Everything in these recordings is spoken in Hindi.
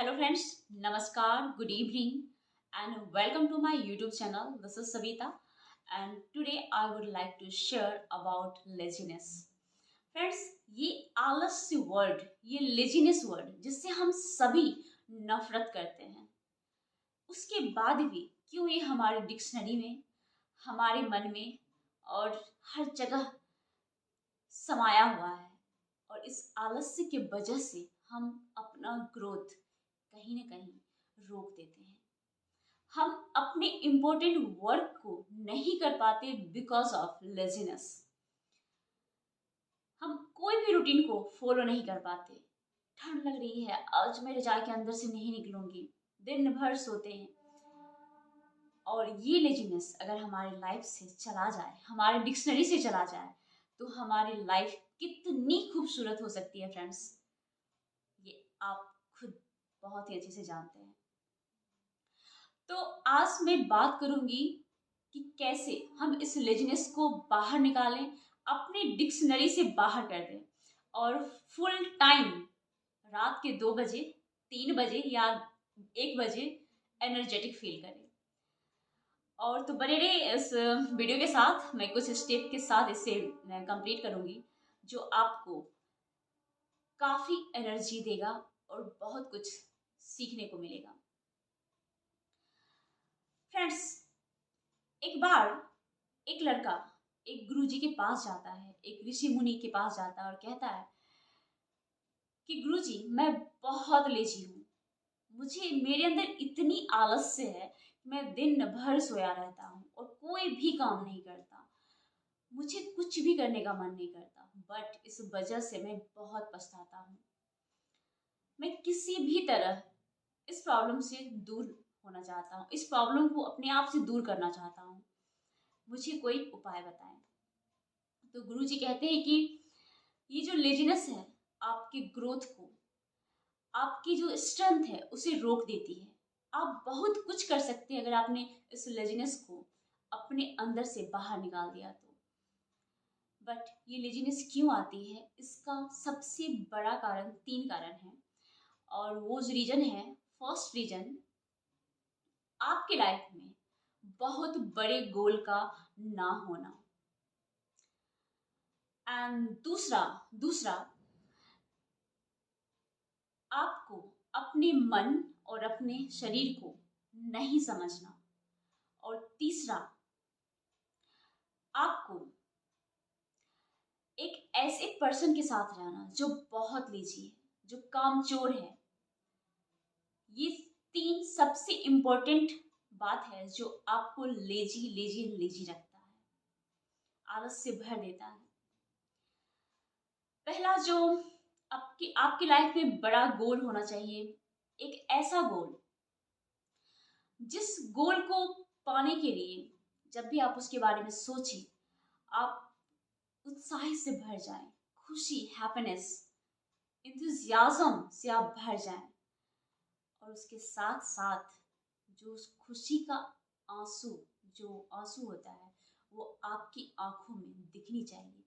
Hello friends, Namaskar, good evening and welcome to my YouTube channel. This is Savita and today I would like to share about laziness. Friends, ये आलस्य वर्ड, ये लेजीनेस वर्ड जिससे हम सभी नफरत करते हैं, उसके बाद भी क्यों ये हमारे डिक्शनरी में, हमारे मन में और हर जगह समाया हुआ है। और इस आलस्य के वजह से हम अपना ग्रोथ कहीं ना कहीं रोक देते हैं। हम अपने इम्पोर्टेंट वर्क को नहीं कर पाते बिकॉज ऑफ लेजीनेस। हम कोई भी रूटीन को फॉलो नहीं कर पाते। ठंड लग रही है, आज मैं रजाई के अंदर से नहीं निकलूंगी, दिन भर सोते हैं। और ये लेजीनेस अगर हमारी लाइफ से चला जाए, हमारे डिक्शनरी से चला जाए, तो हमारी लाइफ कितनी खूबसूरत हो सकती है फ्रेंड्स, ये आप खुद बहुत ही अच्छे से जानते हैं। तो आज मैं बात करूंगी कि कैसे हम इस लेजीनेस को बाहर निकालें, अपने डिक्शनरी से बाहर कर दें और फुल टाइम रात के 2 बजे, 3 बजे या 1 बजे एनर्जेटिक फील करें। और तो बने रहे इस वीडियो के साथ। मैं कुछ स्टेप के साथ इसे कंप्लीट करूंगी जो आपको काफी एनर्जी देगा और बहुत कुछ सीखने को मिलेगा। फ्रेंड्स, एक बार एक लड़का एक गुरुजी के पास जाता है, एक ऋषि मुनि के पास जाता है और कहता है कि गुरुजी, मैं बहुत लेजी हूँ, मुझे मेरे अंदर इतनी आलस्य है, मैं दिन भर सोया रहता हूँ और कोई भी काम नहीं करता, मुझे कुछ भी करने का मन नहीं करता, बट इस वजह से मैं बहुत पछताता हूँ। मैं किसी भी तरह इस प्रॉब्लम से दूर होना चाहता हूँ, इस प्रॉब्लम को अपने आप से दूर करना चाहता हूँ, मुझे कोई उपाय बताएं। तो गुरुजी कहते हैं कि ये जो लेजीनेस है आपकी ग्रोथ को, आपकी जो स्ट्रेंथ है उसे रोक देती है। आप बहुत कुछ कर सकते हैं अगर आपने इस लेजीनेस को अपने अंदर से बाहर निकाल दिया तो। बट ये लेजीनेस क्यों आती है, इसका सबसे बड़ा कारण 3 कारण है। और वो जो रीजन है, फर्स्ट रीजन, आपके लाइफ में बहुत बड़े गोल का ना होना। एंड दूसरा दूसरा आपको अपने मन और अपने शरीर को नहीं समझना। और तीसरा, आपको एक ऐसे पर्सन के साथ रहना जो बहुत लेजी है, जो कामचोर है। ये 3 सबसे इंपॉर्टेंट बात है जो आपको लेजी लेजी लेजी रखता है, आलस से भर देता है। पहला जो आपकी लाइफ में बड़ा गोल होना चाहिए, एक ऐसा गोल जिस गोल को पाने के लिए जब भी आप उसके बारे में सोचें, आप उत्साह से भर जाएं, खुशी, हैप्पीनेस, इंथुजियाज्म से आप भर जाएं। और उसके साथ साथ जो उस खुशी का आंसू, जो आंसू होता है, वो आपकी आंखों में दिखनी चाहिए।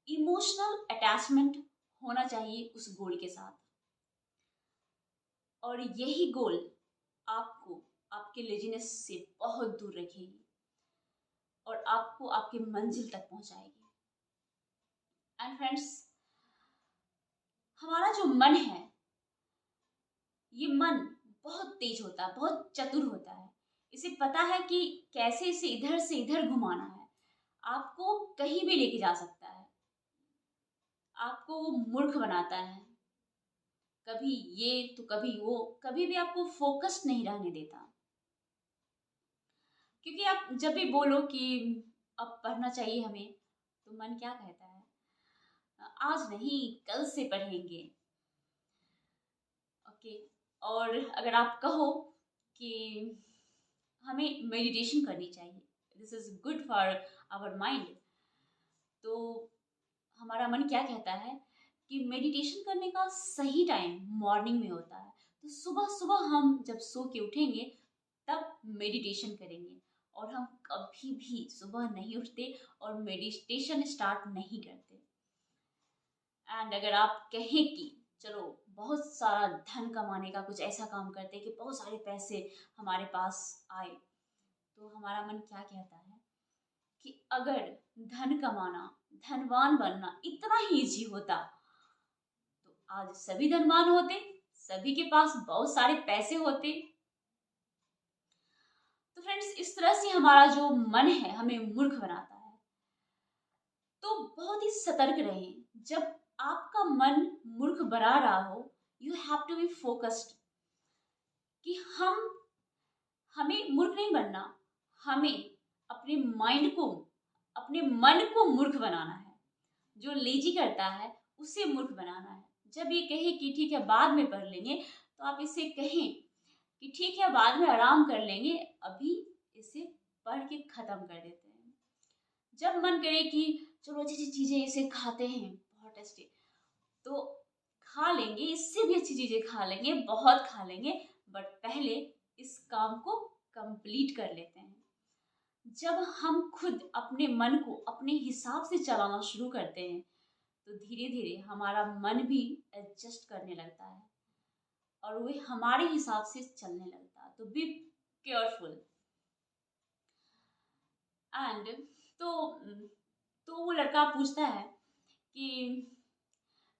इमोशनल अटैचमेंट होना चाहिए उस गोल के साथ। और यही गोल आपको आपके लेजीनेस से बहुत दूर रखेगी और आपको आपके मंजिल तक पहुंचाएगी। एंड फ्रेंड्स, हमारा जो मन है, ये मन बहुत तेज होता है, बहुत चतुर होता है। इसे पता है कि कैसे इसे इधर से इधर घुमाना है, आपको कहीं भी लेके जा सकता है, आपको वो मूर्ख बनाता है, कभी ये तो कभी वो, कभी भी आपको फोकस्ड नहीं रहने देता। क्योंकि आप जब भी बोलो कि अब पढ़ना चाहिए हमें, तो मन क्या कहता है, आज नहीं कल से पढ़ेंगे। ओके। और अगर आप कहो कि हमें मेडिटेशन करनी चाहिए, this is good for our mind, तो हमारा मन क्या कहता है कि मेडिटेशन करने का सही टाइम मॉर्निंग में होता है, तो सुबह सुबह हम जब सो के उठेंगे तब मेडिटेशन करेंगे। और हम कभी भी सुबह नहीं उठते और मेडिटेशन स्टार्ट नहीं करते। एंड अगर आप कहें कि चलो बहुत सारा धन कमाने का कुछ ऐसा काम करते हैं कि बहुत सारे पैसे हमारे पास आए। तो हमारा मन क्या कहता है कि अगर धन कमाना, धनवान बनना इतना ही इजी होता तो आज सभी धनवान होते, सभी के पास बहुत सारे पैसे होते। तो फ्रेंड्स, इस तरह से हमारा जो मन है हमें मूर्ख बनाता है। तो बहुत ही सतर्क रहें। जब आपका मन मूर्ख बना रहा हो, you have to be focused कि हमें मूर्ख नहीं बनना, हमें अपने माइंड को, अपने मन को मूर्ख बनाना है। जो लेजी करता है उसे मूर्ख बनाना है। जब ये कहे कि ठीक है बाद में पढ़ लेंगे, तो आप इसे कहें कि ठीक है बाद में आराम कर लेंगे, अभी इसे पढ़ के खत्म कर देते हैं। जब मन करे कि चलो अच्छी अच्छी चीजें इसे खाते हैं, बहुत टेस्टी, तो खा लेंगे, इससे भी अच्छी चीजें खा लेंगे, बहुत खा लेंगे, बट पहले इस काम को कंप्लीट कर लेते हैं। जब हम खुद अपने मन को अपने हिसाब से चलाना शुरू करते हैं, तो धीरे धीरे हमारा मन भी एडजस्ट करने लगता है और वो हमारे हिसाब से चलने लगता है। तो बी केयरफुल। एंड तो वो लड़का पूछता है कि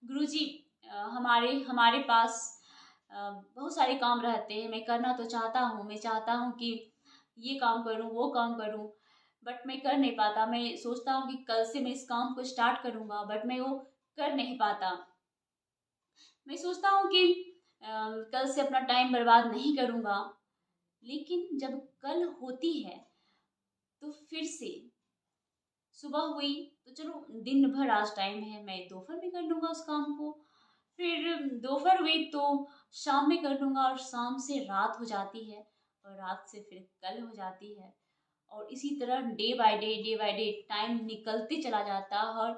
गुरुजी, हमारे हमारे पास बहुत सारे काम रहते हैं, मैं करना तो चाहता हूँ, मैं चाहता हूँ कि ये काम करूँ वो काम करूँ, बट मैं कर नहीं पाता। मैं सोचता हूँ कि कल से मैं इस काम को स्टार्ट करूँगा, बट मैं वो कर नहीं पाता। मैं सोचता हूँ कि कल से अपना टाइम बर्बाद नहीं करूँगा, लेकिन जब कल होती है तो फिर से सुबह हुई तो चलो दिन भर आज टाइम है, मैं दोपहर में कर लूँगा उस काम को। फिर दोपहर हुई तो शाम में कर लूँगा, और शाम से रात हो जाती है, और रात से फिर कल हो जाती है, और इसी तरह डे बाय डे टाइम निकलते चला जाता है,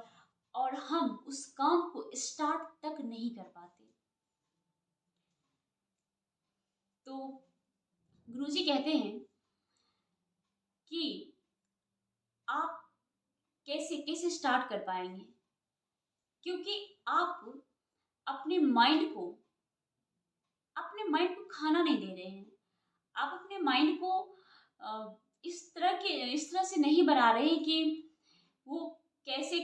और हम उस काम को स्टार्ट तक नहीं कर पाते। तो गुरुजी कहते हैं कि आप कैसे कैसे स्टार्ट कर पाएंगे, क्योंकि आप अपने माइंड को खाना नहीं दे रहे हैं। आप अपने माइंड को इस तरह से नहीं बना रहे हैं कि वो कैसे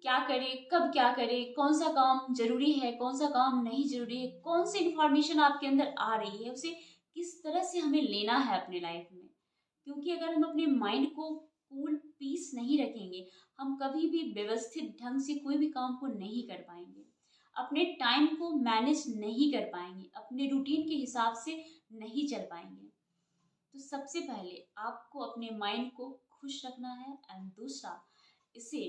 क्या करे, कब क्या करे, कौन सा काम जरूरी है, कौन सा काम नहीं जरूरी है, कौन सी इंफॉर्मेशन आपके अंदर आ रही है, उसे किस तरह से हमें लेना है अपने लाइफ में। क्योंकि अगर हम अपने माइंड को कूल पीस नहीं रखेंगे, हम कभी भी व्यवस्थित ढंग से कोई भी काम को नहीं कर पाएंगे, अपने टाइम को मैनेज नहीं कर पाएंगे, अपने रूटीन के हिसाब से नहीं चल पाएंगे। तो सबसे पहले आपको अपने माइंड को खुश रखना है, एंड दूसरा इसे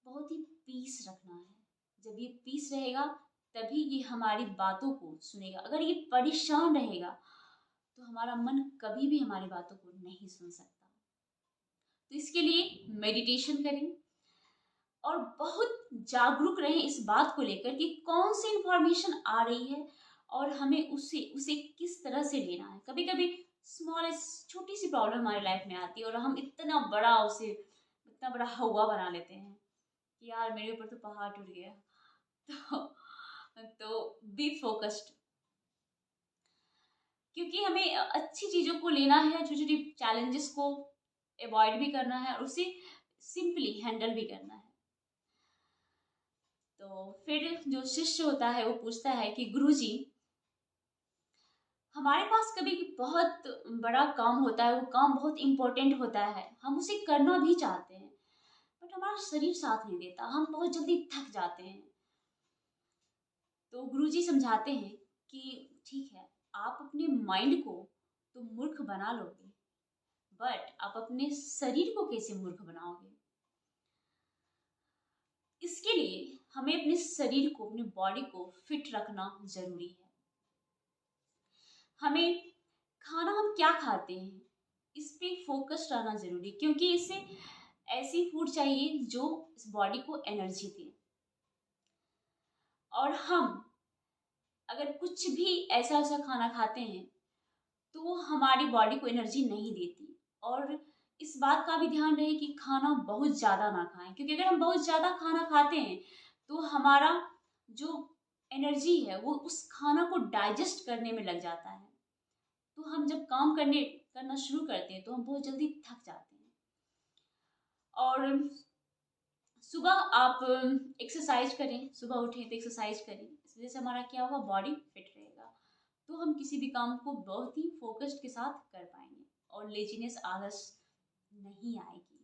बहुत ही पीस रखना है। जब ये पीस रहेगा तभी ये हमारी बातों को सुनेगा। अगर ये परेशान रहेगा तो हमारा मन कभी भी हमारी बातों को नहीं सुन सकता। तो इसके लिए मेडिटेशन करें और बहुत जागरूक रहें इस बात को लेकर कि कौन सी इंफॉर्मेशन आ रही है और हमें उसे उसे किस तरह से लेना है। कभी कभी छोटी सी प्रॉब्लम हमारी लाइफ में आती है और हम इतना बड़ा हवा बना लेते हैं कि यार मेरे ऊपर तो पहाड़ टूट गया। तो बी फोकस्ड, क्योंकि हमें अच्छी चीजों को लेना है, छोटी छोटी चैलेंजेस को अवॉइड भी करना है और उसे सिंपली हैंडल भी करना है। तो फिर जो शिष्य होता है वो पूछता है कि गुरुजी, हमारे पास कभी बहुत बड़ा काम होता है, वो काम बहुत इम्पोर्टेंट होता है, हम उसे करना भी चाहते हैं, बट हमारा शरीर साथ नहीं देता, हम बहुत जल्दी थक जाते हैं। तो गुरुजी समझाते हैं कि ठीक है, आप अपने माइंड को तो मूर्ख बना लोगे, बट आप अपने शरीर को कैसे मूर्ख बनाओगे। इसके लिए हमें अपने शरीर को, अपनी बॉडी को फिट रखना जरूरी है। हमें खाना हम क्या खाते हैं इस पे फोकस रहना जरूरी, क्योंकि इसे ऐसी फूड चाहिए जो इस बॉडी को एनर्जी दे। और हम अगर कुछ भी ऐसा ऐसा खाना खाते हैं तो वो हमारी बॉडी को एनर्जी नहीं देती। और इस बात का भी ध्यान रहे कि खाना बहुत ज़्यादा ना खाएं, क्योंकि अगर हम बहुत ज़्यादा खाना खाते हैं तो हमारा जो एनर्जी है वो उस खाना को डाइजेस्ट करने में लग जाता है। तो हम जब काम करना शुरू करते हैं तो हम बहुत जल्दी थक जाते हैं। और सुबह आप एक्सरसाइज करें, सुबह उठें तो एक्सरसाइज करें, इस वजह से हमारा क्या होगा, बॉडी फिट रहेगा। तो हम किसी भी काम को बहुत ही फोकस्ड के साथ कर पाएंगे और लेजीनेस, आलस नहीं आएगी।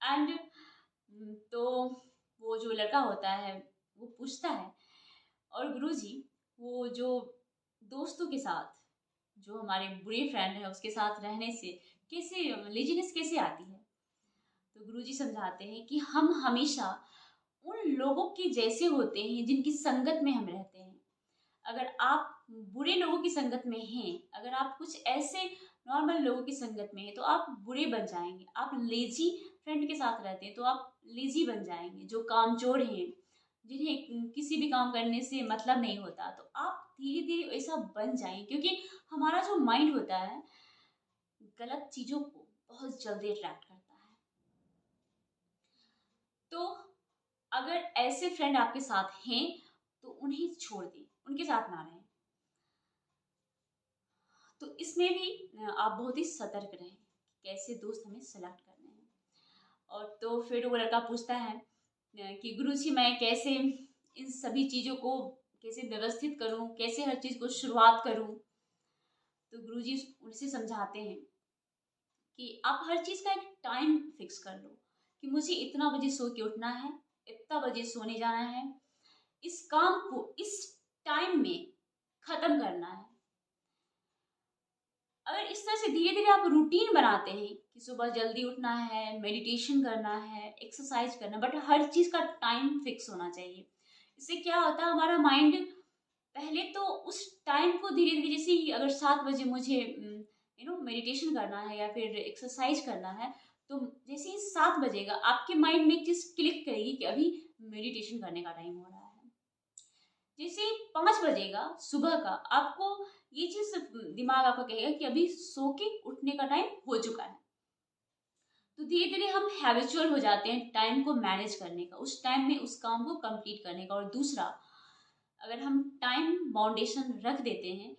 एंड तो वो जो लड़का होता है वो पूछता है, और गुरुजी वो जो दोस्तों के साथ, जो हमारे बुरे फ्रेंड है उसके साथ रहने से कैसे लेजीनेस कैसे आती है? तो गुरुजी समझाते हैं कि हम हमेशा उन लोगों के जैसे होते हैं जिनकी संगत में हम रहते हैं। अगर आप बुरे लोगों की संगत में हैं, अगर आप कुछ ऐसे नॉर्मल लोगों की संगत में हैं तो आप बुरे बन जाएंगे। आप लेजी फ्रेंड के साथ रहते हैं तो आप लेजी बन जाएंगे, जो कामचोर हैं, जिन्हें किसी भी काम करने से मतलब नहीं होता, तो आप धीरे धीरे ऐसा बन जाएंगे। क्योंकि हमारा जो माइंड होता है गलत चीज़ों को बहुत जल्दी अट्रैक्ट करता है। तो अगर ऐसे फ्रेंड आपके साथ हैं तो उन्हें छोड़ दें, उनके साथ ना रहें। तो इसमें भी आप बहुत ही सतर्क रहें कि कैसे दोस्त हमें सेलेक्ट करने हैं। और तो फिर वो लड़का पूछता है कि गुरुजी मैं कैसे इन सभी चीज़ों को कैसे व्यवस्थित करूं, कैसे हर चीज़ को शुरुआत करूं? तो गुरुजी उनसे समझाते हैं कि आप हर चीज़ का एक टाइम फिक्स कर लो कि मुझे इतना बजे सो के उठना है, इतना बजे सोने जाना है, इस काम को इस टाइम में खत्म करना है। अगर इस तरह से धीरे धीरे आप रूटीन बनाते हैं कि सुबह जल्दी उठना है, मेडिटेशन करना है, एक्सरसाइज करना, बट हर चीज़ का टाइम फिक्स होना चाहिए। इससे क्या होता है, हमारा माइंड पहले तो उस टाइम को धीरे धीरे, जैसे ही अगर 7 बजे मुझे मेडिटेशन करना है या फिर एक्सरसाइज करना है, तो जैसे ही 7 बजेगा आपके माइंड में एक चीज़ क्लिक करेगी कि अभी मेडिटेशन करने का टाइम हो रहा है। जैसे ही 5 बजेगा सुबह का, आपको ये चीज़ दिमाग आपको कहेगा कि अभी सो के उठने का टाइम हो चुका है। तो धीरे धीरे हम हैबिचुअल हो जाते हैं टाइम को मैनेज करने का, उस टाइम में उस काम को कंप्लीट करने का। और दूसरा, अगर हम टाइम बाउंडेशन रख देते हैं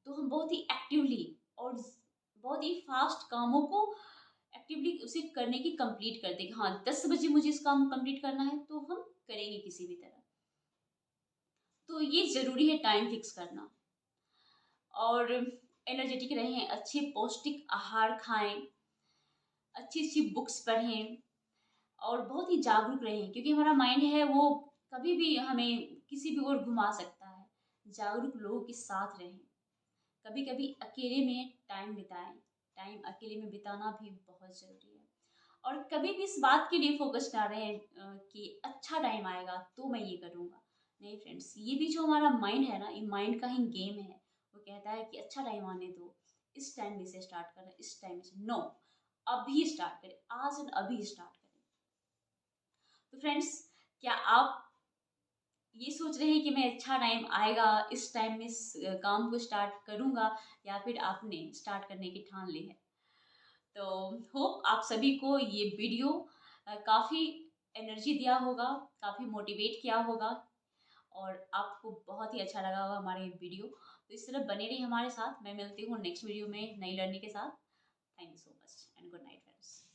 तो हम बहुत ही एक्टिवली और बहुत ही फास्ट कामों को एक्टिवली उसे करने की कंप्लीट करते हैं। हाँ, 10 बजे मुझे इस काम को कंप्लीट करना है तो हम करेंगे किसी भी तरह। तो ये ज़रूरी है टाइम फिक्स करना। और एनर्जेटिक रहें, अच्छे पौष्टिक आहार खाएं, अच्छी अच्छी बुक्स पढ़ें और बहुत ही जागरूक रहें, क्योंकि हमारा माइंड है वो कभी भी हमें किसी भी ओर घुमा सकता है। जागरूक लोगों के साथ रहें, कभी कभी अकेले में टाइम बिताएं। टाइम अकेले में बिताना भी बहुत ज़रूरी है। और कभी भी इस बात के लिए फोकस ना रहें कि अच्छा टाइम आएगा तो मैं ये करूँगा। नहीं फ्रेंड्स, ये भी जो हमारा माइंड है ना, ये माइंड का ही गेम है। वो कहता है कि अच्छा टाइम आने दो, इस टाइम में से स्टार्ट करें, इस टाइम से नो, अभी स्टार्ट करें, आज एंड अभी स्टार्ट करें। तो फ्रेंड्स, क्या आप ये सोच रहे हैं कि मैं अच्छा टाइम आएगा इस टाइम में इस काम को स्टार्ट करूँगा, या फिर आपने स्टार्ट करने की ठान ली है? तो होप आप सभी को ये वीडियो काफ़ी एनर्जी दिया होगा, काफ़ी मोटिवेट किया होगा और आपको बहुत ही अच्छा लगा होगा हमारा ये वीडियो। तो इस तरह बने रहिए हमारे साथ। मैं मिलती हूँ नेक्स्ट वीडियो में नई लर्निंग के साथ। Thank you so much and good night.